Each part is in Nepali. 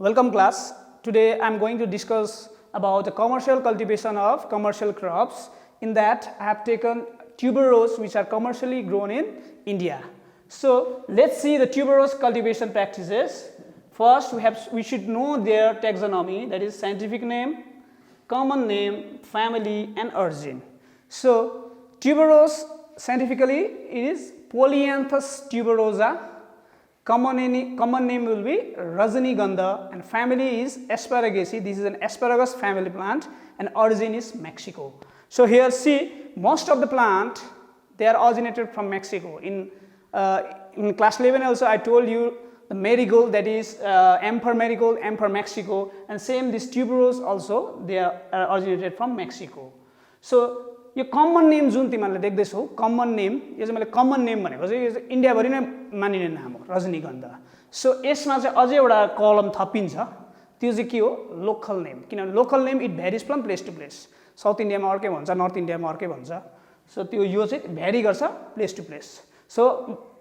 Welcome class. Today I am going to discuss about the commercial cultivation of commercial crops. In that I have taken tuberose which are commercially grown in India. So let's see the tuberose cultivation practices. First we should know their taxonomy, that is scientific name, common name, family and origin. So tuberose scientifically is Polyanthus tuberosa. Common name will be Rajnigandha and family is Asparagaceae. This is an asparagus family plant and origin is Mexico. So here see, most of the plant they are originated from Mexico. In class 11 also I told you the marigold, that is Emperor marigold, Emperor Mexico, and same this tuberose also they are originated from Mexico. So यो कमन नेम जुन तिमीहरुले देख्दैछौ कमन नेम, यो चाहिँ मैले कमन नेम भनेको चाहिँ यो चाहिँ इन्डिया भरि नै मानिने नाम हो रजनीगन्धा. सो यसमा चाहिँ अझै एउटा कलम थपिन्छ, त्यो चाहिँ के हो लोकल नेम. किनभने local name it varies from place to place. South इन्डियामा अर्कै भन्छ, नर्थ इन्डियामा अर्कै भन्छ. सो त्यो यो चाहिँ भेरी गर्छ place to place. So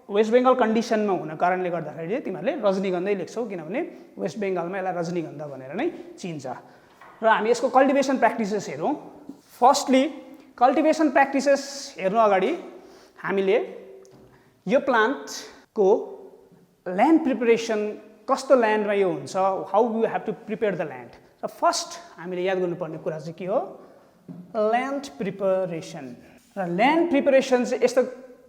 West Bengal कन्डिसनमा हुन कारणले गर्दाखेरि तिमीहरुले रजनीगन्धै लेख्छौ किनभने वेस्ट बेंगलमा यसलाई रजनीगन्धा भनेर नै चिन्छ. र हामी यसको कल्टिभेसन प्र्याक्टिसेस हेरौँ. फर्स्टली कल्टिभेसन प्र्याक्टिसेस हेर्नु अगाडि हामीले यो प्लान्टको ल्यान्ड प्रिपरेसन कस्तो ल्यान्डमा यो हुन्छ, how you have to prepare the land. र फर्स्ट हामीले याद गर्नुपर्ने कुरा चाहिँ के हो, ल्यान्ड प्रिपरेसन. र ल्यान्ड प्रिपरेसन चाहिँ यस्तो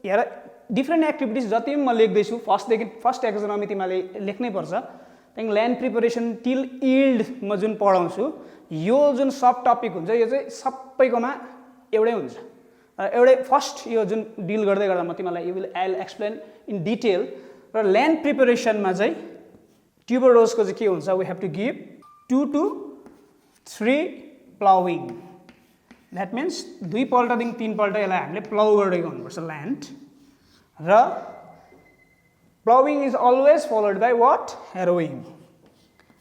हेर डिफ्रेन्ट एक्टिभिटिज जति म लेख्दैछु फर्स्ट एक्जनमी तिमीले लेख्नै पर्छ. त्यहाँदेखि ल्यान्ड प्रिपरेसन टिल इल्ड म जुन पढाउँछु यो जुन सब टपिक हुन्छ यो चाहिँ सबैकोमा एउटै हुन्छ. एउटै फर्स्ट यो जुन डिल गर्दै गर्दा म तिमीलाई I will explain in detail. र ल्यान्ड प्रिपरेसनमा चाहिँ ट्युबरोजको चाहिँ के हुन्छ, we have to give 2 to 3 ploughing. That means 2 पल्टदेखि 3 पल्ट यसलाई हामीले प्लाउ गरेको हुनुपर्छ ल्यान्ड. र ploughing is always followed by what, harrowing.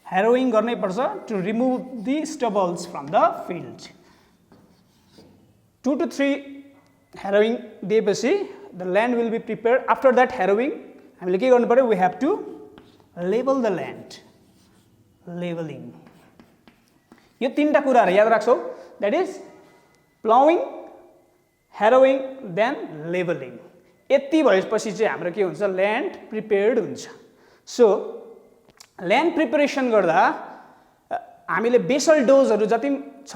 Harrowing गर्नै पर्छ to remove the stubbles from the field. 2 to 3 harrowing दिएपछि the land will be prepared. After that harrowing हामीले के गर्नु पर्यो, we have to label the land. Labeling. यो तीनटा कुराहरु याद राख्छौ, that is plowing, harrowing, then labeling. यति भएपछि चाहिँ हाम्रो के हुन्छ, land prepared हुन्छ. So land preparation गर्दा हामीले बेसल डोजहरु जति छ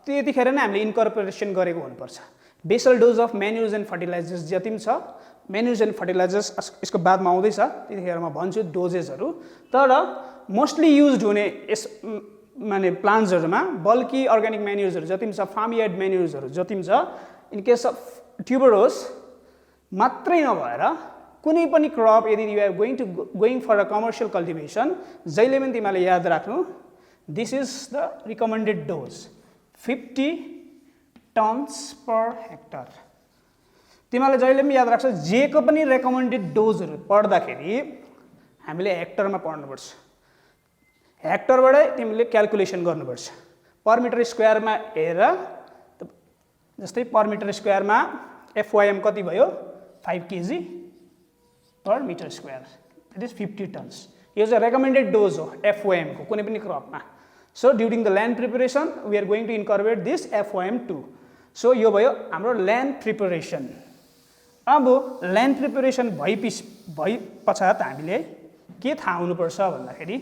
त्यतिखेर नै हामीले इन्कर्पोरेसन गरेको हुनुपर्छ. Basal dose of manures and fertilisers जति पनि छ, म्यान्युर्स एन्ड फर्टिलाइजर्स यसको बादमा आउँदैछ, त्यतिखेर म भन्छु डोजेसहरु. तर मोस्टली युज्ड हुने यस माने प्लान्ट्सहरुमा बल्की अर्गानिक म्यान्युर्सहरु जति पनि छ, फार्म यार्ड म्यान्युर्सहरु जति पनि छ, इन केस अफ ट्युबरोज मात्रै नभएर कुनै पनि क्रप यदि you are going for a commercial cultivation, जहिले पनि तिमीले याद राख्नु, this is the recommended dose 50 tons per hectare. तिमीले जहिले पनि याद राख्छ, जेको पनि रेकमेन्डेड डोजहरु पढ्दाखेरि हामीले हेक्टरमा पढ्नुपर्छ. हेक्टरबाटै तिमीले क्याल्कुलेसन गर्नुपर्छ. पर मिटर स्क्वायरमा हेरेर, जस्तै पर मिटर स्क्वायरमा FYM कति भयो, 5 kg per meter square, that is 50 tons. यो चाहिँ रेकमेन्डेड डोज हो FYM को कुनै पनि क्रपमा. So during the land preparation we are going to incorporate this FYM too. So यो भयो हाम्रो land preparation. अब land preparation भइ पश्चात हामीले के थाहा हुनुपर्छ भन्दाखेरि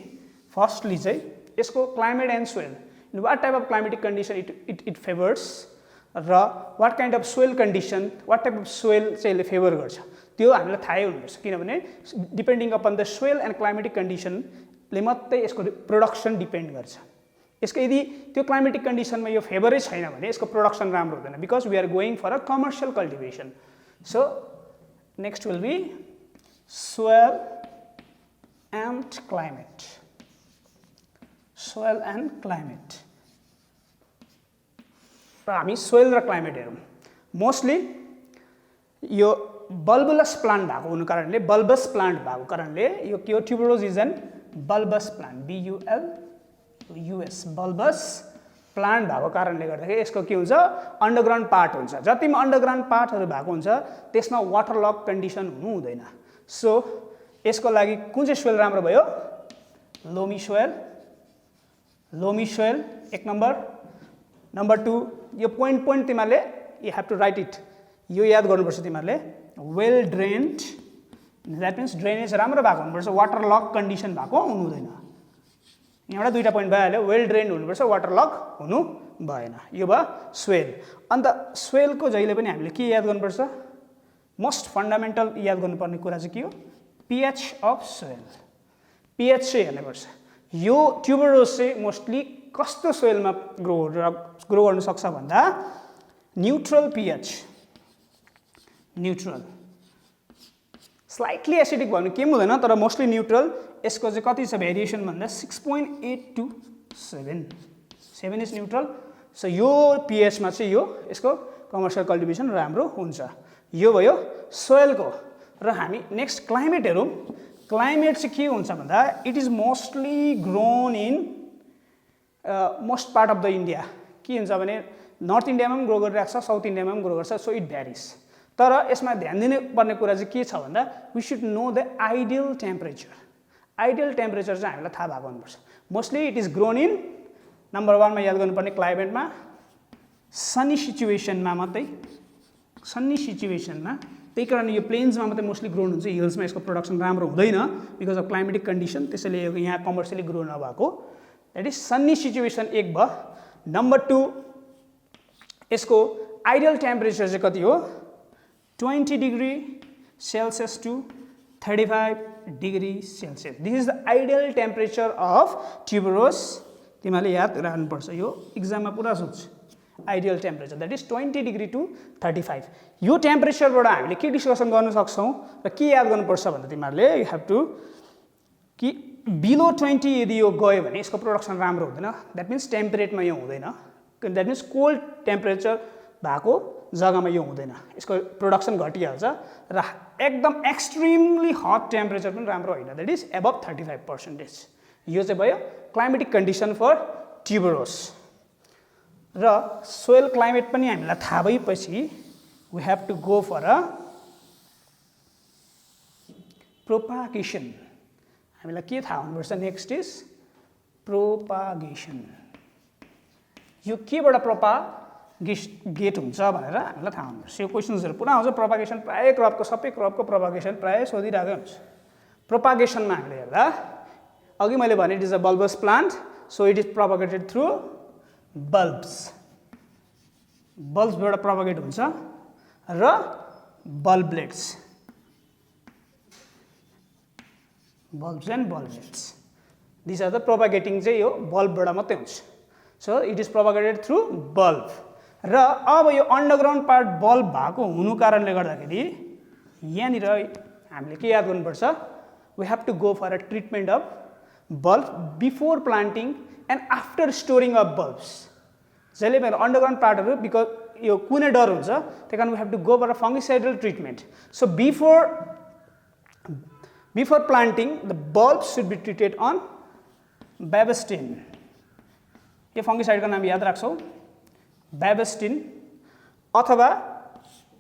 फर्स्टली चाहिँ यसको climate and soil, what type of climatic condition it favors, र what kind of soil condition, what type of soil चाहिँ यसले फेभर गर्छ त्यो हामीलाई थाहै हुनुपर्छ. किनभने depending upon the soil and climatic कन्डिसनले मात्रै यसको प्रोडक्सन डिपेन्ड गर्छ. यसको यदि त्यो क्लाइमेटिक कन्डिसनमा यो फेभरै छैन भने यसको प्रोडक्सन राम्रो हुँदैन, because we are going for a commercial cultivation. So next will be soil and climate. Soil and climate. र हामी सोइल र क्लाइमेट हेरौँ. मोस्टली यो बल्बुलस प्लान्ट भएको हुनु कारणले, बल्बस प्लान्ट भएको कारणले यो के हो, tuberose is an bulbous plant, BULBUS, bulbous plant भएको कारणले गर्दाखेरि यसको के हुन्छ, अन्डरग्राउन्ड पार्ट हुन्छ. जति पनि अन्डरग्राउन्ड पार्टहरु भएको हुन्छ त्यसमा वाटर लक कन्डिसन हुनु हुँदैन. सो यसको लागि कुन चाहिँ सोइल राम्रो भयो, लोमी सोइल लोमी सोइल एक नम्बर. नम्बर 2 यो पोइन्ट तिमीहरूले you have to write it. यो याद गर्नुपर्छ तिमीहरूले. Well drained, that means drainage राम्रो भएको हुनुपर्छ, वाटर लक कन्डिसन भएको हुनु हुँदैन. यहाँबाट दुईवटा पोइन्ट भइहाल्यो. वेल ड्रेन्ड हुनुपर्छ, वाटर लक हुनु भएन. यो भयो सोइल. अन्त सोइलको जहिले पनि हामीले के याद गर्नुपर्छ? मोस्ट फन्डामेन्टल याद गर्नुपर्ने कुरा चाहिँ के हो? pH of soil. pH चाहिँ हेर्नुपर्छ. यो ट्युबरोज चाहिँ मोस्टली कस्तो सोइलमा ग्रो गर्न सक्छ भन्दा neutral pH. Neutral slightly acidic भन्नु केही हुँदैन, तर मोस्टली न्युट्रल. यसको चाहिँ कति छ भेरिएसन भन्दा 6.8 to 7 इज न्युट्रल. सो यो pH मा चाहिँ यो यसको कमर्सियल कल्टिभेसन राम्रो हुन्छ. यो भयो सोइलको. र हामी नेक्स्ट क्लाइमेट हेरौँ. क्लाइमेट चाहिँ के हुन्छ भन्दा it is mostly grown in most part of the India. के हुन्छ भने नर्थ इन्डियामा पनि ग्रो गरिरहेको छ, साउथ इन्डियामा पनि ग्रो गर्छ. So it varies. तर यसमा ध्यान दिनुपर्ने कुरा चाहिँ के छ भन्दा we should know the ideal temperature. Ideal temperature चाहिँ हामीलाई थाहा भएको हुनुपर्छ. Mostly it is grown in number 1 मा याद गर्नुपर्ने क्लाइमेटमा सनी सिचुएसनमा मात्रै. सनी सिचुएसनमा. त्यही कारण यो प्लेन्समा मात्रै मोस्टली ग्रोन हुन्छ. हिल्समा यसको प्रोडक्सन राम्रो हुँदैन बिकज अफ क्लाइमेटिक कन्डिसन. त्यसैले यहाँ कमर्सियली ग्रो नभएको. द्याट इज सन्नी सिचुएसन एक भयो. नम्बर 2 यसको आइडियल टेम्परेचर चाहिँ कति हो? 20 degree Celsius to 35 degree Celsius. This is the ideal temperature of tuberose. तिमीहरूले याद राख्नुपर्छ. यो इक्जाममा पुरा सोध्छ. Ideal temperature that is 20 degree to 35. यो टेम्परेचरबाट हामीले के डिस्कसन गर्न सक्छौँ र के याद गर्नुपर्छ भन्दा तिमीहरूले यु हेभ टु कि बिलो 20 यदि यो गयो भने यसको प्रोडक्सन राम्रो हुँदैन. द्याट मिन्स टेम्परेटमा यो हुँदैन. द्याट मिन्स कोल्ड टेम्परेचर भएको जग्गामा यो हुँदैन. यसको प्रोडक्सन घटिहाल्छ. र एकदम एक्सट्रिमली हट टेम्परेचर पनि राम्रो होइन. That is above 35%. यो चाहिँ भयो क्लाइमेटिक कन्डिसन फर ट्युबरोज. र सोइल क्लाइमेट पनि हामीलाई थाहा भएपछि we have to go for a propagation. हामीलाई के थाहा हुनुपर्छ? Next is propagation. यो केबाट प्रोपागेट हुन्छ भनेर हामीलाई थाहा हुनुपर्छ. यो क्वेसन्सहरू पुरा आउँछ. प्रोपागेसन प्रायः क्रपको सबै क्रपको प्रोपागेसन प्रायः सोधिरहेकै हुन्छ. प्रोपागेसनमा हामीले हेर्दा अघि मैले भने it is a bulbous plant. So it is propagated through bulbs. बल्ब्सबाट प्रोपागेट हुन्छ र bulblets. Bulbs and bulblets this are the propagating चाहिँ यो बल्बबाट मात्रै हुन्छ. So it is propagated through bulb. र अब यो अन्डरग्राउन्ड पार्ट बल्ब भएको हुनु कारणले गर्दाखेरि यहाँनिर हामीले के याद गर्नुपर्छ? We have to go for a treatment of bulb before planting and after storing of bulbs. जहिले पनि अन्डरग्राउन्ड पार्टहरू बिकज यो कुनै डर हुन्छ. त्यही कारण we have to go for a fungicidal treatment. So before planting the bulb should be treated on Bavistin. यो फङ्गिसाइडको नाम याद राख्छौ. बेबस्टिन अथवा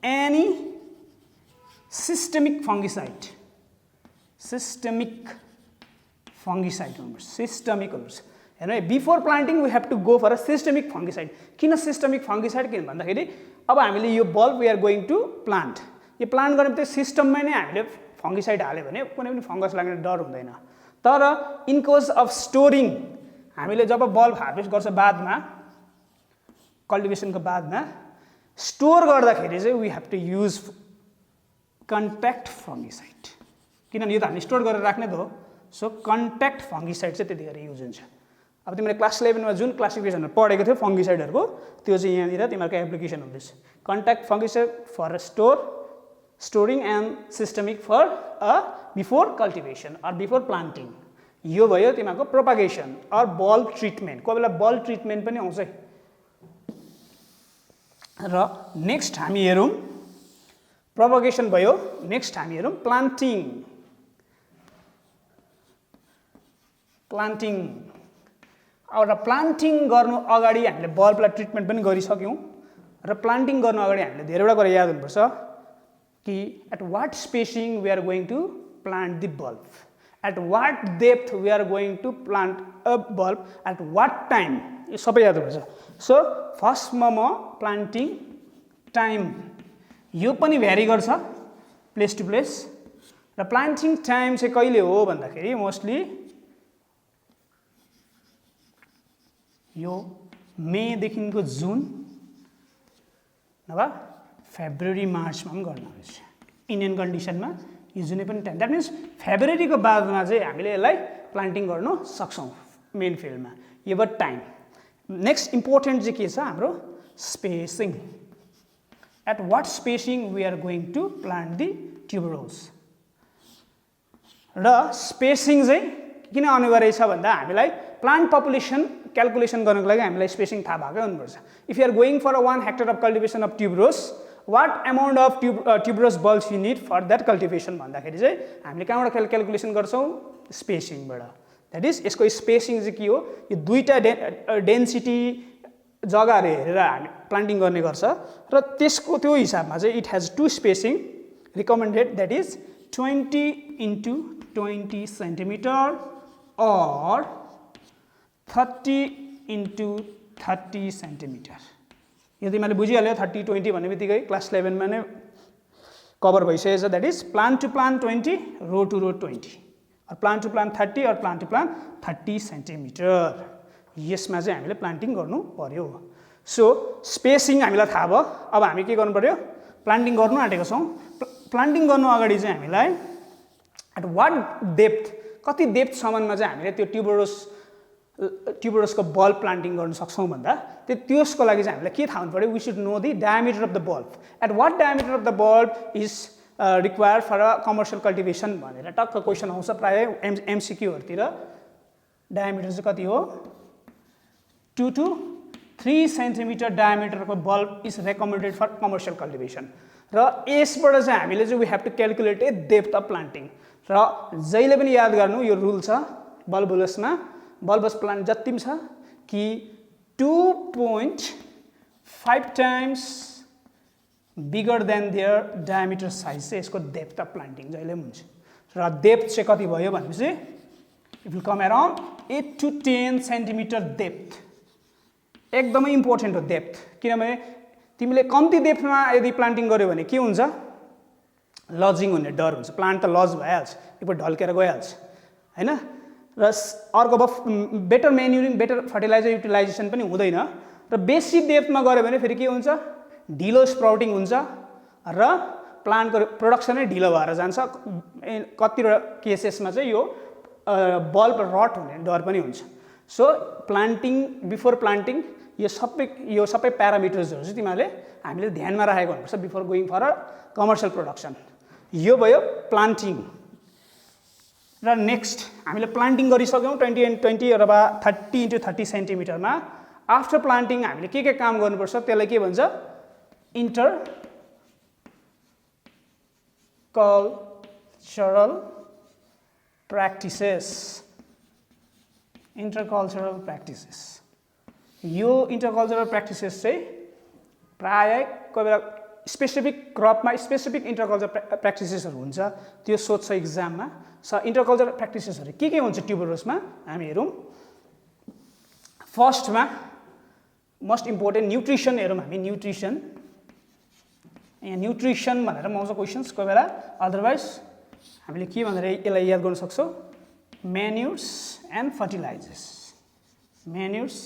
any systemic fungicide. Systemic fungicide हुनुपर्छ. सिस्टमिक हुनुपर्छ. हेर्नु है, before planting we have to go for a systemic fungicide. किन सिस्टमिक फङ्गिसाइड? किन भन्दाखेरि अब हामीले यो bulb we are going to plant. यो प्लान्ट गर्ने बित्तिकै सिस्टममै नै हामीले फङ्गिसाइड हाल्यो भने कुनै पनि फङ्गस लाग्ने डर हुँदैन. तर इन केस अफ स्टोरिङ हामीले जब बल्ब हार्भेस्ट गर्छ बादमा, कल्टिभेसनको बादमा स्टोर गर्दाखेरि चाहिँ we have to use contact fungicide. किनभने यो त हामीले स्टोर गरेर राख्ने त हो. सो कन्ट्याक्ट फङ्गिसाइड चाहिँ त्यतिखेर युज हुन्छ. अब तिमीले क्लास 11मा जुन क्लासिफिकेसनहरू पढेको थियो फङ्गिसाइडहरूको त्यो चाहिँ यहाँनिर तिमीहरूको एप्लिकेसन हुँदैछ. Contact fungicide for storing and systemic for before cultivation or before planting. यो भयो तिमीहरूको प्रोपागेसन अर बल्ब ट्रिटमेन्ट. कोही बेला बल्ब ट्रिटमेन्ट पनि आउँछ. र नेक्स्ट हामी हेरौँ प्रोपागेसन भयो. नेक्स्ट हामी हेरौँ प्लान्टिङ. प्लान्टिङ र प्लान्टिङ गर्नु अगाडि हामीले बल्बलाई ट्रिटमेन्ट पनि गरिसक्यौँ. र प्लान्टिङ गर्नु अगाडि हामीले धेरैवटा कुरा याद हुनुपर्छ कि at what spacing we are going to plant the bulb. At what depth we are going to plant a bulb, at what time, यो सबै याद हुनुपर्छ। सो फर्स्टमा म प्लान्टिङ टाइम, यो पनि भ्यारी गर्छ प्लेस टु प्लेस, र प्लान्टिङ टाइम चाहिँ कहिले हो भन्दाखेरि मोस्टली यो मेदेखिको जुन नभए फेब्रुअरी मार्चमा पनि गर्नुहुन्छ इन्डियन कन्डिसनमा। यो जुनै पनि टाइम, द्याट मिन्स फेब्रुअरीको बादमा चाहिँ हामीले यसलाई प्लान्टिङ गर्न सक्छौँ मेन फिल्डमा। यो भयो टाइम। नेक्स्ट इम्पोर्टेन्ट चाहिँ के छ हाम्रो spacing, at what spacing we are going to plant the tuberose. र स्पेसिङ चाहिँ किन अनिवार्य छ भन्दा हामीलाई प्लान्ट पपुलेसन क्यालकुलेसन गर्नको लागि हामीलाई स्पेसिङ थाहा भएकै हुनुपर्छ। If you are going for 1 hectare of cultivation of tuberose, what amount of tuberose bulbs you need for that cultivation भन्दाखेरि चाहिँ हामीले कहाँबाट क्यालकुलेसन गर्छौँ स्पेसिङबाट। द्याट इज यसको स्पेसिङ चाहिँ के हो, यो दुईवटा डेन्सिटी जग्गाहरू हेरेर हामी प्लान्टिङ गर्ने गर्छ, र त्यसको त्यो हिसाबमा चाहिँ it has 2 spacing recommended, that is 20 into 20 centimetre or 30 into 30 centimetre. यो तिमीले बुझिहाल्यो 30 20 भन्ने बित्तिकै क्लास 11 मा नै कभर भइसकेछ। That is plant to plant 20, row to row 20, और प्लान टु प्लान 30 और प्लान टु प्लान 30 सेन्टिमिटर। यसमा चाहिँ हामीले प्लान्टिङ गर्नु पर्यो। सो स्पेसिङ हामीलाई थाहा भयो। अब हामी के गर्नु पर्यो, प्लान्टिङ गर्नु आँटेको छौँ। प्लान्टिङ गर्नु अगाडि चाहिँ हामीलाई एट वाट डेप्थ, कति डेप्थसम्ममा चाहिँ हामीले त्यो ट्युबरोजको बल्ब प्लान्टिङ गर्न सक्छौँ भन्दा त्यसको लागि चाहिँ हामीलाई के थाहा हुनु पर्यो, we should know the diameter of the bulb. At what diameter of the bulb is required for a commercial cultivation भनेर टक्क क्वेसन आउँछ प्रायः एमसिक्यूहरूतिर। डायमिटर चाहिँ कति हो, 2 to 3 सेन्टिमिटर डायमिटरको bulb is recommended for commercial cultivation. र यसबाट चाहिँ हामीले चाहिँ we have to calculate a depth of planting. र जहिले पनि याद गर्नु यो रुल छ बल्बुलसमा, बल्बस प्लान्ट जति पनि छ कि 2.5 times bigger than their diameter size चाहिँ यसको डेप्थ अफ प्लान्टिङ जहिले पनि हुन्छ। र डेप्थ चाहिँ कति भयो भनेपछि it will com around 8 to 10 centimetre depth. एकदमै इम्पोर्टेन्ट हो डेप्थ, किनभने तिमीले कम्ती डेप्थमा यदि प्लान्टिङ गर्यो भने के हुन्छ, लजिङ हुने डर हुन्छ, प्लान्ट त लज भइहाल्छ, एकपल्ट ढल्केर गइहाल्छ हैन। र अर्को भयो बेटर मेन्युरिङ, बेटर फर्टिलाइजर युटिलाइजेसन पनि हुँदैन। र बेसी डेप्थमा गऱ्यो भने फेरि के हुन्छ, ढिलो स्प्राउटिङ हुन्छ र प्लान्टको प्रोडक्सनै ढिलो भएर जान्छ। कति केसेसमा चाहिँ यो बल्ब रट हुने डर पनि हुन्छ। सो प्लान्टिङ, बिफोर प्लान्टिङ यो सबै प्यारामिटर्सहरू चाहिँ तिमीहरूले हामीले ध्यानमा राखेको हुनुपर्छ before going for a commercial production. यो भयो प्लान्टिङ। र नेक्स्ट हामीले प्लान्टिङ गरिसक्यौँ 20 and 20 अथवा 30 into 30 सेन्टिमिटरमा। आफ्टर प्लान्टिङ हामीले के काम गर्नुपर्छ, त्यसलाई के भन्छ, इन्टरकल्चरल प्र्याक्टिसेस। इन्टरकल्चरल प्र्याक्टिसेस, यो इन्टरकल्चरल प्र्याक्टिसेस चाहिँ प्रायः कोही बेला स्पेसिफिक क्रपमा स्पेसिफिक इन्टरकल्चर प्र्याक्टिसेसहरू हुन्छ, त्यो सोध्छ इक्जाममा। इन्टरकल्चरल प्र्याक्टिसेसहरू के हुन्छ ट्युबरोजमा हामी हेरौँ। फर्स्टमा मोस्ट इम्पोर्टेन्ट न्युट्रिसन हेरौँ हामी। न्युट्रिसन, यहाँ न्युट्रिसन भनेर आउँछ क्वेसन्स कोही बेला, अदरवाइज हामीले के भनेर यसलाई याद गर्न सक्छौँ, manures and fertilisers. Manures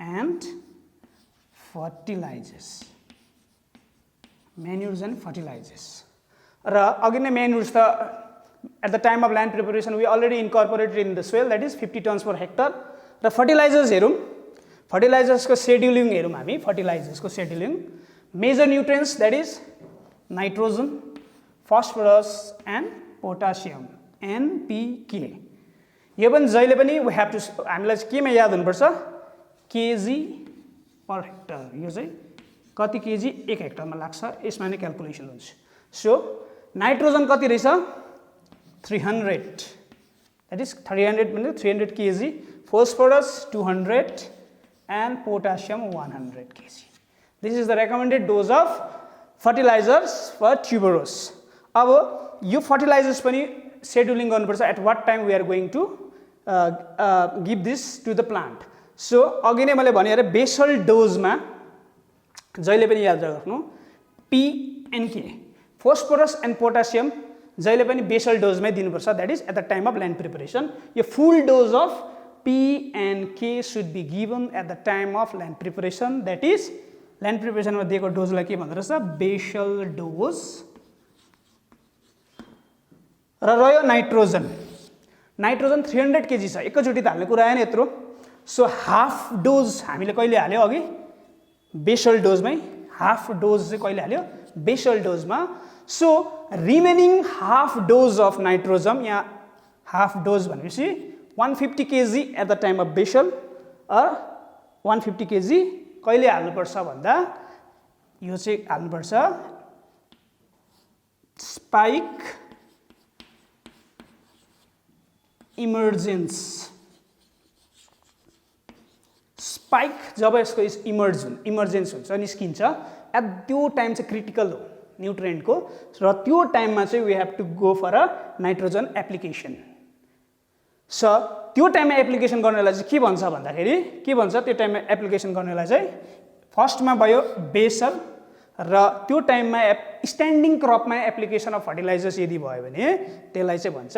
and fertilisers, manures and fertilisers. र अघि नै म्यान्युर्स त at the time of land preparation we already incorporated in the soil, that is 50 tons per hectare. र फर्टिलाइजर्स हेरौँ, फर्टिलाइजर्सको सेड्युलिङ हेरौँ हामी। फर्टिलाइजर्सको scheduling, major nutrients that is nitrogen, phosphorus and potassium, NPK। यो पनि जहिले पनि वी हेभ टु, हामीलाई चाहिँ केमा याद हुनुपर्छ, केजी पर हेक्टर। यो चाहिँ कति केजी 1 हेक्टरमा लाग्छ, यसमा नै क्यालकुलेसन हुन्छ। सो नाइट्रोजन कति रहेछ, 300, द्याट इज 300 भने 300 KG, phosphorus 200 and potassium 100 KG. This is the recommended dose of fertilisers for tuberose. अब यो फर्टिलाइजर्स पनि सेड्युलिङ गर्नुपर्छ at what time we are going to give this to the plant. So अघि नै मैले भने बेसल डोजमा जहिले पनि याद राख्नु P and K phosphorus and potassium जहिले पनि बेसल डोजमै दिनुपर्छ, that is at the time of land preparation. यो full dose of P and K should be given at the time of land preparation, that is land preparation मा दिएको डोजलाई के भन्दो रहेछ बेसल डोज. र रह्यो नाइट्रोजन. नाइट्रोजन 300 kg छ, एकैचोटि त हाल्ने कुरा आएन यत्रो. सो हाफ डोज हामीले कहिले हाल्यो अघि बेसल डोजमै, हाफ डोज चाहिँ कहिले हाल्यो बेसल डोजमा. So remaining half dose of nitrogen, यहाँ हाफ डोज भनेपछि 150 kg at the time of basal or 150 kg कहिले हाल्नुपर्छ भन्दा यो चाहिँ हाल्नुपर्छ स्पाइक इमर्जेन्स. स्पाइक जब यसको इमर्जेन्स हुन्छ निस्किन्छ एट त्यो टाइम चाहिँ क्रिटिकल हो न्युट्रिएन्टको, र त्यो टाइममा चाहिँ we have to go for a nitrogen application. So त्यो टाइममा एप्लिकेसन गर्नेलाई चाहिँ के भन्छ भन्दाखेरि के भन्छ त्यो टाइममा एप्लिकेसन गर्नेलाई चाहिँ फर्स्टमा भयो बेसल, र त्यो टाइममा स्ट्यान्डिङ क्रपमा एप्लिकेसन अफ फर्टिलाइजर्स यदि भयो भने त्यसलाई चाहिँ भन्छ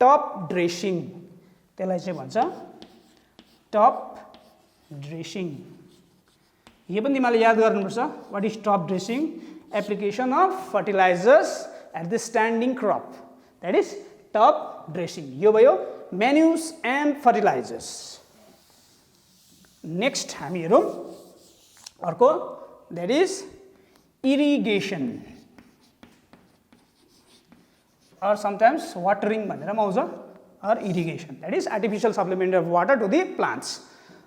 टप ड्रेसिङ. त्यसलाई चाहिँ भन्छ टप ड्रेसिङ. यो पनि तिमीले याद गर्नुपर्छ what is top dressing. Application of fertilizers at the standing crop, that is top dressing. यो भयो मेन्युज एन्ड फर्टिलाइजर्स. नेक्स्ट हामी हेरौँ अर्को, that is irrigation or sometimes watering भनेर पनि आउँछ, or irrigation, that is artificial supplement of water to the plants.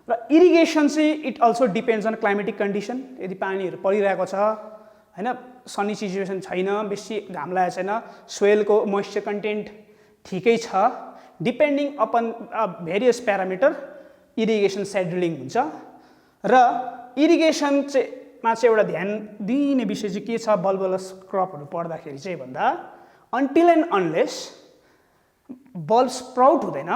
र इरिगेसन चाहिँ it also depends on climatic condition. यदि पानीहरू परिरहेको छ होइन, सनी सिचुएसन छैन, बेसी घाम लागेको छैन, सोइलको मोइस्चर कन्टेन्ट ठिकै छ, depending upon various parameter irrigation scheduling हुन्छ. र इरिगेसन मा चाहिँ एउटा ध्यान दिने विषय चाहिँ के छ बल्बलस क्रपहरू पढ्दाखेरि चाहिँ भन्दा until and unless bulb sprout हुँदैन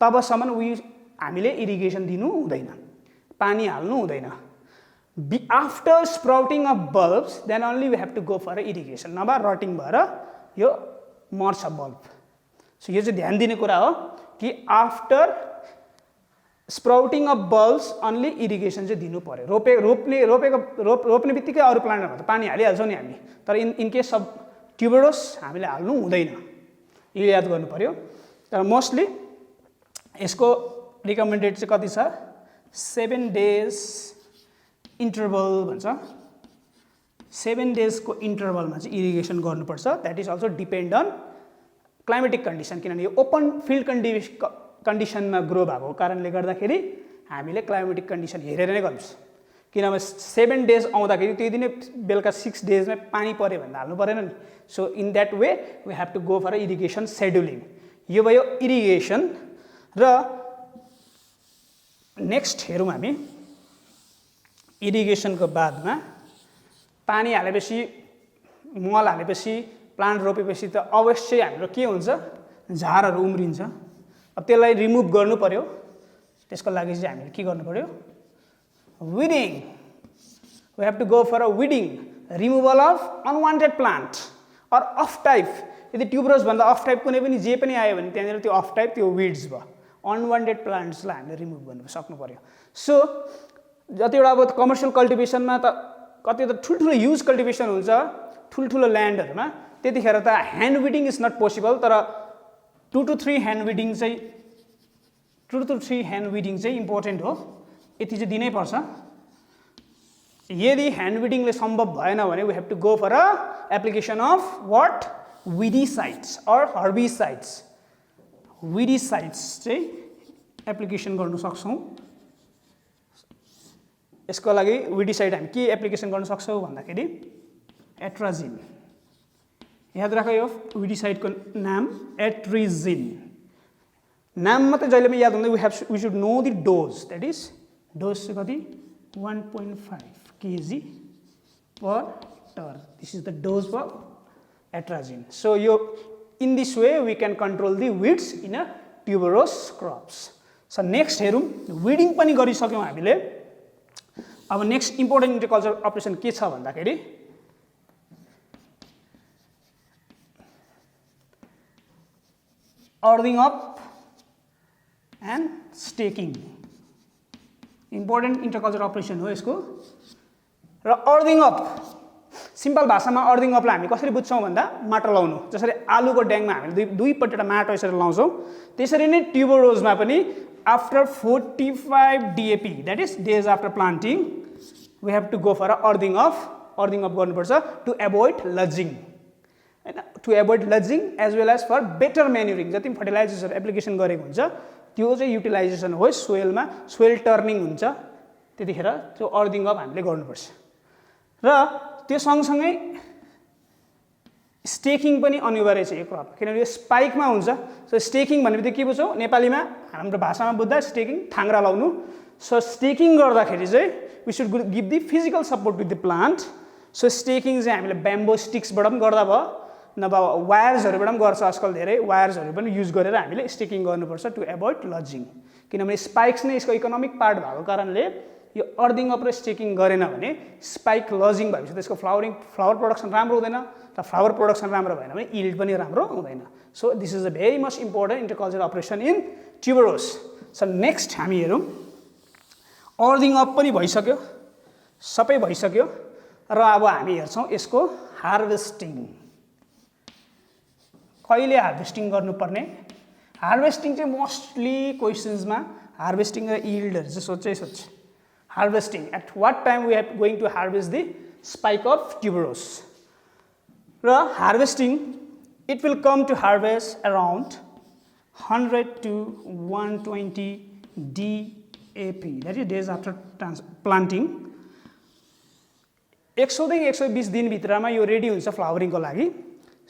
तबसम्म हामीले इरिगेसन दिनु हुँदैन, पानी हाल्नु हुँदैन. After sprouting of bulbs then only we have to go for irrigation, नभए रटिङ भएर यो मर्छ बल्ब. सो यो चाहिँ ध्यान दिने कुरा हो कि after sprouting of bulbs only irrigation चाहिँ दिनु पर्यो. रोप्ने बित्तिकै अरू प्लान्टमा त पानी हालिहाल्छौँ नि हामी, तर इन केस अफ ट्युबरोस हामीले हाल्नु हुँदैन, यो याद गर्नु पर्यो. तर मोस्टली यसको रिकमेन्डेड चाहिँ कति छ 7 days इन्टरभल भन्छ. 7 days को इन्टरभलमा चाहिँ इरिगेसन गर्नुपर्छ. That is also depend on climatic condition, किनभने यो ओपन फिल्ड कन्डिसनमा ग्रो भएको कारणले गर्दाखेरि हामीले क्लाइमेटिक कन्डिसन हेरेर नै गर्नुपर्छ. किनभने 7 days आउँदाखेरि त्यो दिनै बेलुका 6 days पानी पऱ्यो भने हाल्नु परेन नि. So in that way we have to go for irrigation scheduling. यो भयो इरिगेसन. र नेक्स्ट हेरौँ हामी इरिगेसनको बादमा पानी हालेपछि मल हालेपछि प्लान्ट रोपेपछि त अवश्य हाम्रो के हुन्छ झारहरू उम्रिन्छ. अब त्यसलाई रिमुभ गर्नु पर्यो, त्यसको लागि चाहिँ हामीले के गर्नु पर्यो weeding. We have to go for a weeding, removal of unwanted plant or off type. यदि ट्युबरोस भन्दा अफ टाइप कुनै पनि जे पनि आयो भने त्यहाँनिर त्यो अफ टाइप त्यो विड्स भयो, अनवान्टेड प्लान्ट्सलाई हामीले रिमुभ गर्नु सक्नु पर्यो. सो जतिवटा अब कमर्सियल कल्टिभेसनमा त कति त ठुल्ठुलो ह्युज कल्टिभेसन हुन्छ ठुल्ठुलो ल्यान्डहरूमा, त्यतिखेर त ह्यान्ड विडिङ इज नट पोसिबल. तर 2 to 3 ह्यान्ड विडिङ चाहिँ इम्पोर्टेन्ट हो, यति चाहिँ दिनै पर्छ. यदि ह्यान्ड विडिङले सम्भव भएन भने we have to go for a application of what weedicides or herbicides. Weedicides चाहिँ एप्लिकेसन गर्न सक्छौँ. यसको लागि विडिसाइड हामी के एप्लिकेसन गर्न सक्छौँ भन्दाखेरि एट्राजिन. याद राख यो विडिसाइडको नाम एट्रिजिन. नाम मात्रै जहिले पनि याद हुँदैन, we should know the dose. That is dose चाहिँ कति 1.5 kg per ton. This is the dose for atrazine. So यो in this way we can control the weeds in a tuberose crops. So next हेरौँ, विडिङ पनि गरिसक्यौँ हामीले. अब नेक्स्ट इम्पोर्टेन्ट इन्टरकल्चर अपरेसन के छ भन्दाखेरि earthing up and staking. Important interculture operation हो यसको. र अर्दिङ अप, सिम्पल भाषामा अर्दिङ अपलाई हामी कसरी बुझ्छौँ भन्दा माटो लाउनु. जसरी आलुको ड्याङमा हामीले दुईपट्टि माटो यसरी लाउँछौँ, त्यसरी नै ट्युबरोजमा पनि after 45 DAP, that is days after planting, we have to go for earthing of. Earthing up गर्नुपर्छ टु एभोइड लजिङ, होइन, to avoid lodging as well as for better manuring. जति पनि फर्टिलाइजर्सहरू एप्लिकेसन गरेको हुन्छ त्यो चाहिँ युटिलाइजेसन हो सोइलमा, सोइल टर्निङ हुन्छ, त्यतिखेर त्यो अर्दिङ अप हामीले गर्नुपर्छ. र त्यो सँगसँगै स्टेकिङ पनि अनिवार्य छ यो क्रप, किनभने यो स्पाइकमा हुन्छ. सो स्टेकिङ भन्ने बित्तिकै के बुझ्छौँ, नेपालीमा हाम्रो भाषामा बुझ्दा स्टेकिङ थाङ्ग्रा लाउनु. सो स्टेकिङ गर्दाखेरि चाहिँ we should give the physical support to the plant. So staking चाहिँ हामीले ब्याम्बो स्टिक्सबाट पनि गर्दा भयो, नभए वायर्सहरूबाट पनि गर्छ आजकल, धेरै वायर्सहरू पनि युज गरेर हामीले स्टेकिङ गर्नुपर्छ टु एभोइड लजिङ. किनभने स्पाइक्स नै यसको इकोनोमिक पार्ट भएको कारणले यो अर्दिङ अप र स्टेकिङ गरेन भने स्पाइक लजिङ भएपछि त्यसको फ्लावर प्रोडक्सन राम्रो हुँदैन, र फ्लावर प्रोडक्सन राम्रो भएन भने यिल्ड पनि राम्रो हुँदैन. So this is a very much important interculture operation in tuberose. So next हामी हेरौँ, अर्दिङ अप पनि भइसक्यो, सबै भइसक्यो, र अब हामी हेर्छौँ यसको हार्भेस्टिङ. कहिले हार्भेस्टिङ गर्नुपर्ने. हार्भेस्टिङ चाहिँ मोस्टली क्वेसन्समा हार्भेस्टिङ र यिल्डहरू चाहिँ सोध्छ. Harvesting, at what time we are going to harvest the spike of tuberose. र harvesting, it will come to harvest around 100 to 120 DAP, that is days after planting. 100 देखि 120 दिनभित्रमा यो रेडी हुन्छ फ्लावरिङको लागि.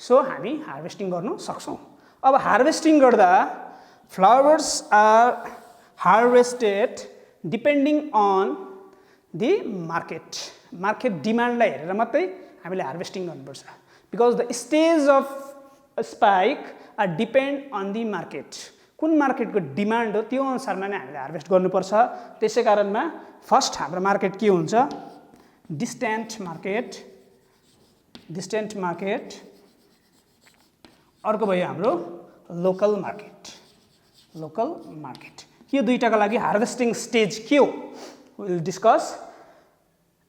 सो हामी हार्भेस्टिङ गर्न सक्छौँ. अब हार्भेस्टिङ गर्दा flowers are harvested depending on the market डिमान्डलाई हेरेर मात्रै हामीले हार्भेस्टिङ गर्नुपर्छ. Because the stage of spike are depend on the market. कुन मार्केटको डिमान्ड हो त्यो अनुसारमा नै हामीले हार्भेस्ट गर्नुपर्छ. त्यसै कारणमा फर्स्ट हाम्रो मार्केट के हुन्छ, डिस्टेन्ट मार्केट. अर्को भयो हाम्रो लोकल मार्केट. यो दुईटाका लागि हार्भेस्टिङ स्टेज के हो will discuss.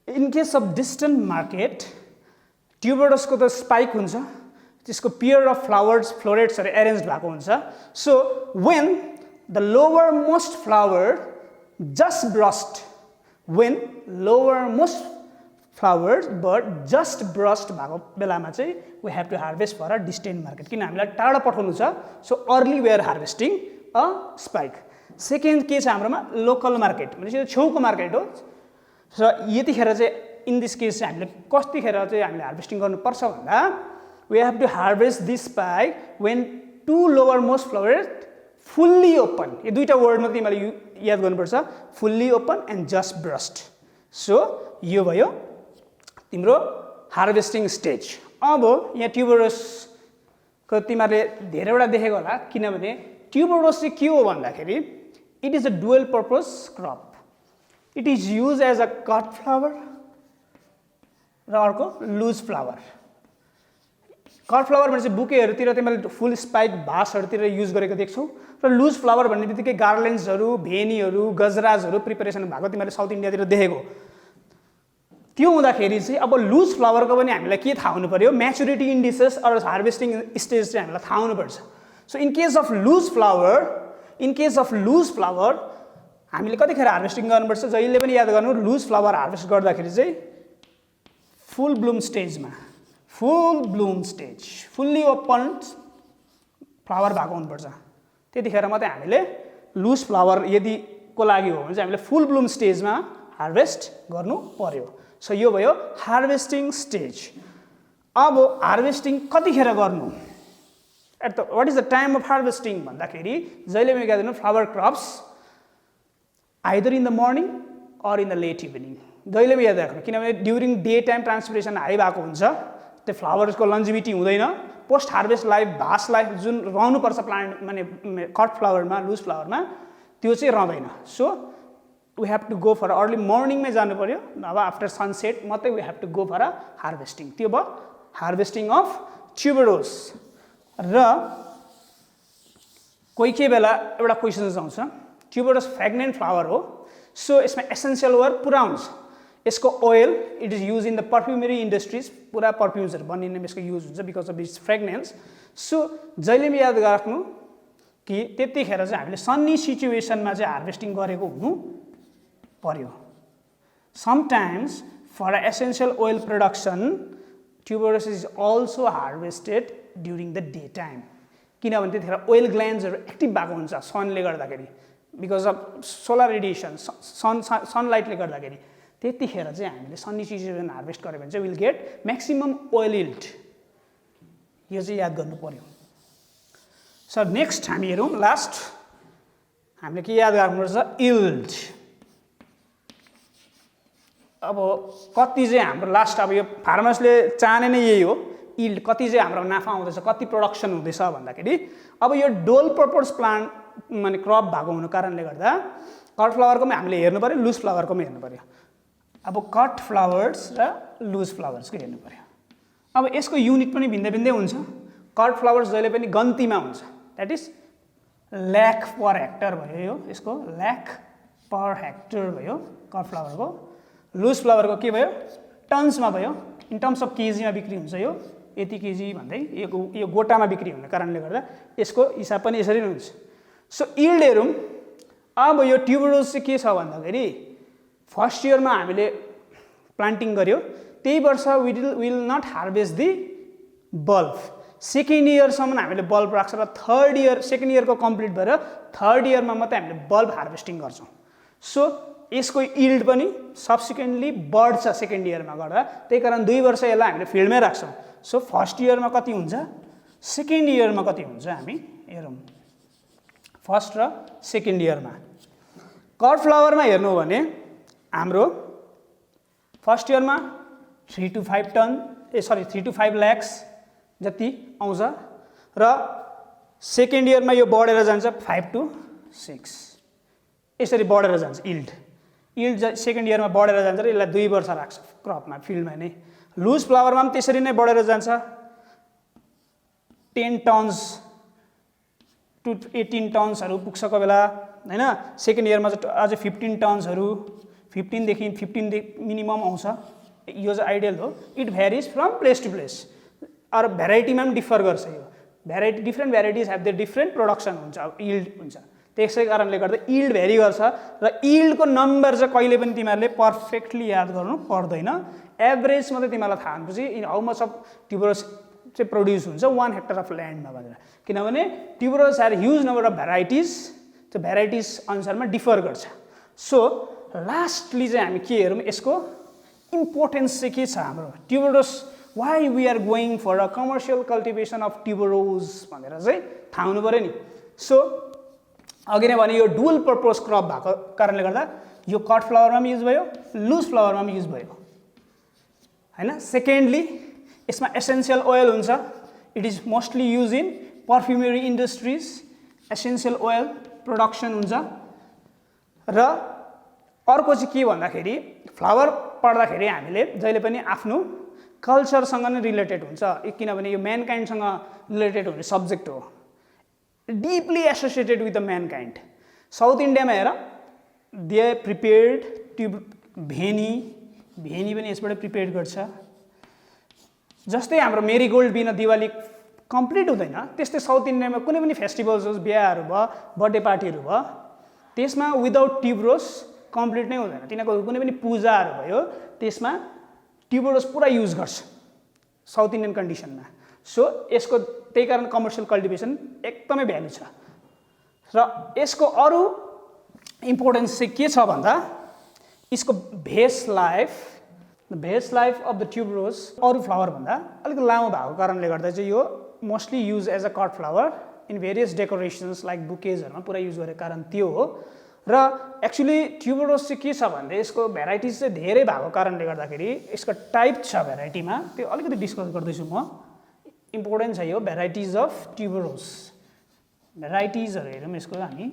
In case of distant market, ट्युबरोसको त स्पाइक हुन्छ, त्यसको पेयर अफ फ्लोरेट्सहरू एरेन्ज भएको हुन्छ. So when the lower most flower just burst भएको बेलामा चाहिँ we have to harvest for a distant market, किन हामीलाई टाढो पठाउनु छ. So early we are harvesting a spike. Second के छ हाम्रोमा, लोकल मार्केट, भनेपछि छेउको मार्केट हो. र यतिखेर चाहिँ इन दिस केस चाहिँ हामीले कतिखेर चाहिँ हामीले हार्भेस्टिङ गर्नुपर्छ भन्दा we have to harvest this spike when to lower most flower fully open. यो दुईवटा वर्ड मात्रै मैले याद गर्नुपर्छ, fully open and just burst. So यो भयो तिम्रो हार्भेस्टिङ स्टेज. अब यहाँ ट्युबरोसको तिमीहरूले धेरैवटा देखेको होला, किनभने ट्युबरोस चाहिँ के हो भन्दाखेरि it is a dual purpose crop. It is use as a cut flower र अर्को लुज फ्लावर. कट फ्लावर भने चाहिँ बुकेहरूतिर तिमीले फुल स्पाइक भासहरूतिर युज गरेको देख्छौ, र लुज फ्लावर भन्ने बित्तिकै गार्लेन्ड्सहरू, भेनीहरू, गजराजहरू प्रिपरेसन भएको तिमीले साउथ इन्डियातिर देखेको. त्यो हुँदाखेरि चाहिँ अब लुज फ्लावरको पनि हामीलाई के थाहा हुनु पर्यो, maturity indices or harvesting stage चाहिँ हामीलाई थाहा हुनुपर्छ. So in case of loose flower हामीले कतिखेर हार्भेस्टिङ गर्नुपर्छ, जहिले पनि याद गर्नु, लुज फ्लावर हार्भेस्ट गर्दाखेरि चाहिँ full bloom stage, fully open flower भएको हुनुपर्छ. त्यतिखेर मात्रै हामीले लुज फ्लावर यदि को लागि हो भने चाहिँ हामीले फुल ब्लुम स्टेजमा हार्भेस्ट गर्नु पर्यो. सो यो भयो हार्भेस्टिङ स्टेज. अब हार्भेस्टिङ कतिखेर गर्नु, what is the time of harvesting भन्दाखेरि जहिले पनि याद गर्नु, flower crops either in the morning or in the late evening. जहिले पनि याद राख्नु, किनभने during day time transpiration high भएको हुन्छ, त्यो फ्लावरको लन्जिभिटी हुँदैन, post harvest life vase life जुन रहनुपर्छ प्लान्ट माने कट फ्लावरमा लुज फ्लावरमा त्यो चाहिँ रहँदैन। So we have to go for early मर्निङमै जानु पर्यो, नभए आफ्टर सनसेट मात्रै we have to go for harvesting. त्यो भयो हार्भेस्टिङ अफ ट्युबरोज। र कोही बेला एउटा क्वेसन्स आउँछ, ट्युबरोज फ्रेग्नेन्ट फ्लावर हो, सो यसमा एसेन्सियल ओइल पुरा हुन्छ, यसको oil it is use in the perfumery industries, पुरा पर्फ्युम्सहरू बनिने यसको युज हुन्छ because of its fragrance. So जहिले पनि याद राख्नु कि त्यतिखेर चाहिँ हामीले सन्नी सिचुएसनमा चाहिँ हार्भेस्टिङ गरेको हुनु पर्यो। Sometimes for essential oil production tuberose is also harvested during the day time, किनभने त्यतिखेर ओइल ग्ल्यान्ड्सहरू एक्टिभ भएको हुन्छ सनले गर्दाखेरि, बिकज अफ सोलर रेडिएसन सनलाइटले गर्दाखेरि। त्यतिखेर चाहिँ हामीले सन्नी सिचुएसन हार्भेस्ट गऱ्यो भने चाहिँ will get maximum oil yield. यो चाहिँ याद गर्नु पर्यो। सर नेक्स्ट हामी हेरौँ, लास्ट हामीले के याद गर्नुपर्छ, यिल्ड। अब कति चाहिँ हाम्रो लास्ट अब यो फार्मर्सले चाहने नै यही हो, यिल्ड कति चाहिँ हाम्रो नाफा आउँदैछ, कति प्रोडक्सन हुँदैछ भन्दाखेरि। अब यो डुअल पर्पज प्लान्ट माने क्रप भएको हुनु कारणले गर्दा कट फ्लावरको पनि हामीले हेर्नु पर्यो, लुज फ्लावरको पनि हेर्नु पर्यो। अब कट फ्लावर्स र लुज फ्लावर्सको हेर्नु पर्यो। अब यसको युनिट पनि भिन्दै भिन्दै हुन्छ। कट फ्लावर्स जहिले पनि गन्तीमा हुन्छ, that is lakh per hectare भयो, यो यसको ल्याक पर हेक्टर भयो कट फ्लावरको। लुज फ्लावरको के भयो, टन्समा भयो, इन टर्म्स अफ केजीमा बिक्री हुन्छ, यो यति केजी भन्दै यो गोटामा बिक्री हुने कारणले गर्दा यसको हिसाब पनि यसरी नै हुन्छ। सो यिल्ड हेरौँ। अब यो ट्युबरोज चाहिँ के छ भन्दाखेरि फर्स्ट इयरमा हामीले प्लान्टिङ गर्यो, त्यही वर्ष will not harvest the bulb. Second इयरसम्म हामीले बल्ब राख्छ र थर्ड इयर सेकेन्ड इयरको कम्प्लिट भएर थर्ड इयरमा मात्रै हामीले बल्ब हार्भेस्टिङ गर्छौँ। सो यसको यिल्ड पनि सब्सिक्वेन्टली बढ्छ सेकेन्ड इयरमा गर्दा, त्यही कारण 2 वर्ष यसलाई हामीले फिल्डमै राख्छौँ। सो फर्स्ट इयरमा कति हुन्छ, सेकेन्ड इयरमा कति हुन्छ हामी हेरौँ। फर्स्ट र सेकेन्ड इयरमा कट फ्लावरमा हेर्नु हो भने हाम्रो फर्स्ट इयरमा 3 to 5 lakhs जति आउँछ र सेकेन्ड इयरमा यो बढेर जान्छ 5 to 6, यसरी बढेर जान्छ यिल्ड सेकेन्ड इयरमा बढेर जान्छ र यसलाई 2 वर्ष राख्छ क्रपमा फिल्डमा नै। लुज फ्लावरमा पनि त्यसरी नै बढेर जान्छ 10 tons to 18 tonsहरू पुग्छ कोही बेला हैन। सेकेन्ड इयरमा चाहिँ अझै 15 tonsहरू 15 देखि 15 मिनिमम आउँछ, यो चाहिँ आइडियल हो। It varies from place to place, अरू भेराइटीमा पनि डिफर गर्छ यो। Variety different varieties have the different production हुन्छ, यिल्ड हुन्छ, त्यसै कारणले गर्दा यिल्ड भ्यारी गर्छ। र यिल्डको नम्बर चाहिँ कहिले पनि तिमीहरूले पर्फेक्टली याद गर्नु पर्दैन, एभरेज मात्रै तिमीलाई थाहा हुनुपर्छ हाउ मच अफ ट्युबरोज चाहिँ प्रड्युस हुन्छ 1 hectare अफ ल्यान्डमा भनेर, किनभने tuberose have huge number of varieties, त्यो भेराइटिज अनुसारमा डिफर गर्छ। सो लास्टली चाहिँ हामी के हेरौँ, यसको इम्पोर्टेन्स चाहिँ के छ हाम्रो tuberose, why we are going for a commercial cultivation of tuberose भनेर चाहिँ थाहा हुनु पऱ्यो नि। सो अघि नै भने यो डुअल पर्पज क्रप भएको कारणले गर्दा यो कट फ्लावरमा पनि युज भयो, लुज फ्लावरमा पनि युज भयो हैन। सेकेन्डली यसमा एसेन्सियल ओइल हुन्छ, it is mostly use in perfumery industries, essential oil production हुन्छ। र अर्को चाहिँ के भन्दाखेरि फ्लावर पढ्दाखेरि हामीले जहिले पनि आफ्नो कल्चरसँग नै रिलेटेड हुन्छ, किनभने यो म्यानकाइन्डसँग रिलेटेड हुने सब्जेक्ट हो, deeply associated with the mankind. South इन्डियामा हेर दे प्रिपेयर्ड ट्युब भेनी पनि यसबाट प्रिपेयर गर्छ। जस्तै हाम्रो मेरीगोल्ड बिना दिवाली कम्प्लिट हुँदैन, त्यस्तै साउथ इन्डियामा कुनै पनि फेस्टिभल्स होस्, बिहाहरू भयो, बर्थडे पार्टीहरू भयो, त्यसमा विदाउट ट्युबरोज कम्प्लिट नै हुँदैन। तिनीहरूको कुनै पनि पूजाहरू भयो त्यसमा ट्युबरोज पुरा युज गर्छ साउथ इन्डियन कन्डिसनमा। सो यसको त्यही कारण कमर्सियल कल्टिभेसन एकदमै भ्यालु छ। र यसको अरू इम्पोर्टेन्स चाहिँ के छ भन्दा यसको भेस लाइफ अफ द ट्युबरोज अरू फ्लावर भन्दा अलिक लामो भएको कारणले गर्दा चाहिँ यो mostly use as a cut flower in various decorations like बुकेजहरूमा पुरा युज गरेको कारण त्यो हो। र एक्चुअली ट्युबरोज चाहिँ के छ भन्दा यसको भेराइटिज चाहिँ धेरै भएको कारणले गर्दाखेरि यसको टाइप छ भेराइटीमा, त्यो अलिकति डिस्कस गर्दैछु म। इम्पोर्टेन्ट छ यो भेराइटिज अफ ट्युबरोज भेराइटिजहरु हेरौँ यसको हामी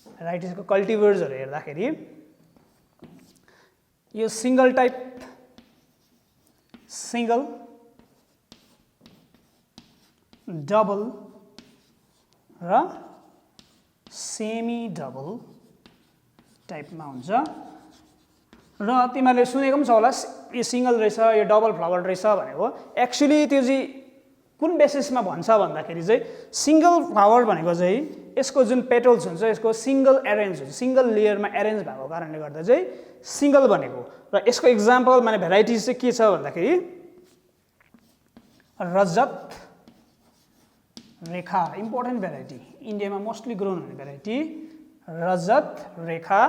भेराइटिजको कल्टिभर्सहरु हेर्दाखेरि यो सिंगल टाइप सिंगल डबल र सेमी डबल टाइपमा हुन्छ र तिमीहरूले सुनेको पनि छ होला यो सिंगल रहेछ यो डबल फ्लावर रहेछ भनेको एक्चुअली त्यो चाहिँ कुन बेसिसमा भन्छ भन्दाखेरि चाहिँ सिंगल फ्लावर भनेको चाहिँ यसको जुन पेटल्स हुन्छ यसको सिंगल एरेन्ज हुन्छ सिंगल लेयरमा एरेन्ज भएको कारणले गर्दा चाहिँ सिंगल भनेको र यसको एक्जाम्पल माने भेराइटिज चाहिँ के छ भन्दाखेरि रजत रेखा इम्पोर्टेन्ट भेराइटी इन्डियामा मोस्टली ग्रोन हुने भेराइटी रजत रेखा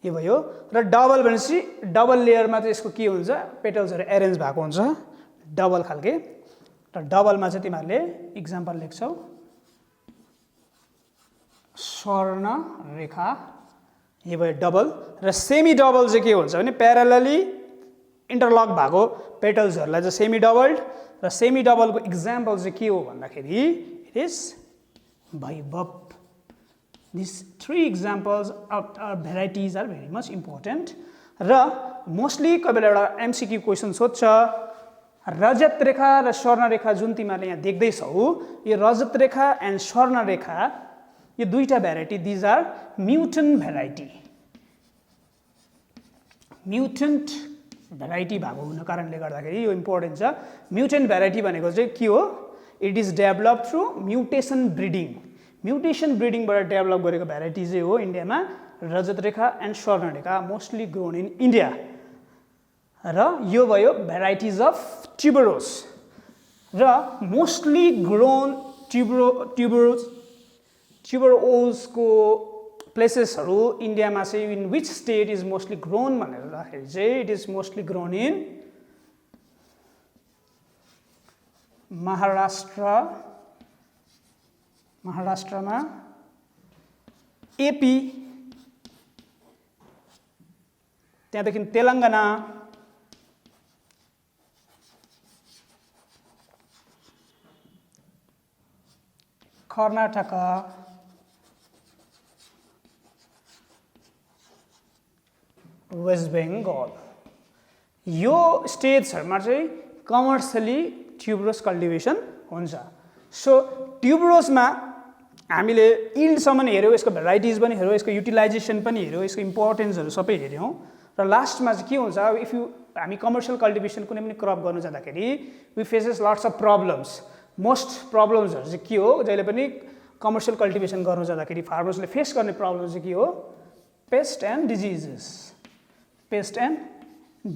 यो भयो र डबल भनेपछि डबल लेयरमा चाहिँ यसको के हुन्छ पेटल्सहरु एरेन्ज भएको हुन्छ डबल खालके र डबलमा चाहिँ तिमीहरूले एक्जाम्पल लेख्छौ स्वर्ण रेखा यो भयो डबल र सेमी डबल चाहिँ के हुन्छ भने प्यारालली इन्टरलक भएको पेटल्सहरुलाई चाहिँ सेमी डबल्ड र सेमी डबलको एक्जाम्पल चाहिँ के हो भन्दाखेरि it is Vaibhav These three examples of varieties are very much important. र मोस्टली कोही बेला एउटा एमसीक्यू क्वेसन सोध्छ रजत रेखा र स्वर्ण रेखा जुन तिमीहरूले यहाँ देख्दैछौ यो रजत रेखा एन्ड स्वर्ण रेखा यो दुईटा variety these are mutant variety mutant variety भएको हुन कारणले गर्दाखेरि यो इम्पोर्टेन्ट छ म्युटेन्ट भेराइटी भनेको चाहिँ के हो it is developed through mutation breeding mutation ब्रिडिङबाट डेभलप गरेको भेराइटी चाहिँ हो इन्डियामा Rajat Rekha and Swarna Rekha mostly grown in India र यो भयो भेराइटिज अफ ट्युबरोज र मोस्टली ग्रोन ट्युबरोजको प्लेसेसहरु इन्डियामा चाहिँ in which state is mostly grown भनेर राखेको चाहिँ it is mostly grown in महाराष्ट्रमा एपी त्यहाँदेखि तेलङ्गाना कर्नाटक वेस्ट बेङ्गल यो स्टेट्सहरुमा चाहिँ कमर्सियली ट्युबरोज कल्टिभेसन हुन्छ सो ट्युबरोजमा हामीले यील्डसम्म हेर्यौं यसको भेराइटिज पनि हेर्यौं यसको युटिलाइजेसन पनि हेर्यौं यसको इम्पोर्टेन्सहरु सबै हेर्यौं र लास्टमा चाहिँ के हुन्छ इफ यु हामी कमर्शियल कल्टिभेसन कुनै पनि क्रप गर्न जाँदाखेरि we faces lots of problems most प्रब्लम्सहरु चाहिँ के हो जहिले पनि कमर्शियल कल्टिभेसन गर्न जाँदाखेरि फार्मर्सले फेस गर्ने प्रब्लम चाहिँ के हो पेस्ट एन्ड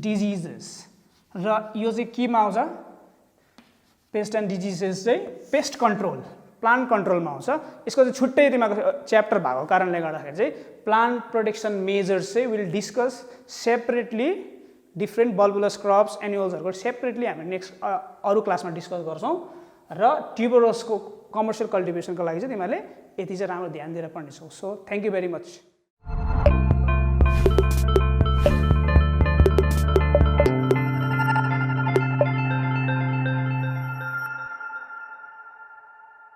डिजिजेस र यो चाहिँ केमा आउँछ पेस्ट एन्ड डिजिजेस चाहिँ पेस्ट कन्ट्रोल प्लान्ट कन्ट्रोलमा आउँछ यसको चाहिँ छुट्टै तिमीको च्याप्टर भएको कारणले गर्दाखेरि चाहिँ प्लान्ट प्रोटेक्सन मेजर्स चाहिँ will discuss separately different bulbous crops एनिमल्सहरुको सेपरेटली हामी नेक्स्ट अरु क्लासमा डिस्कस गर्छौं र ट्युबरोजको कमर्शियल कल्टिभेसनको लागि चाहिँ तिमीहरूले यति चाहिँ राम्रो ध्यान दिएर पढ्नेछौ so thank you very much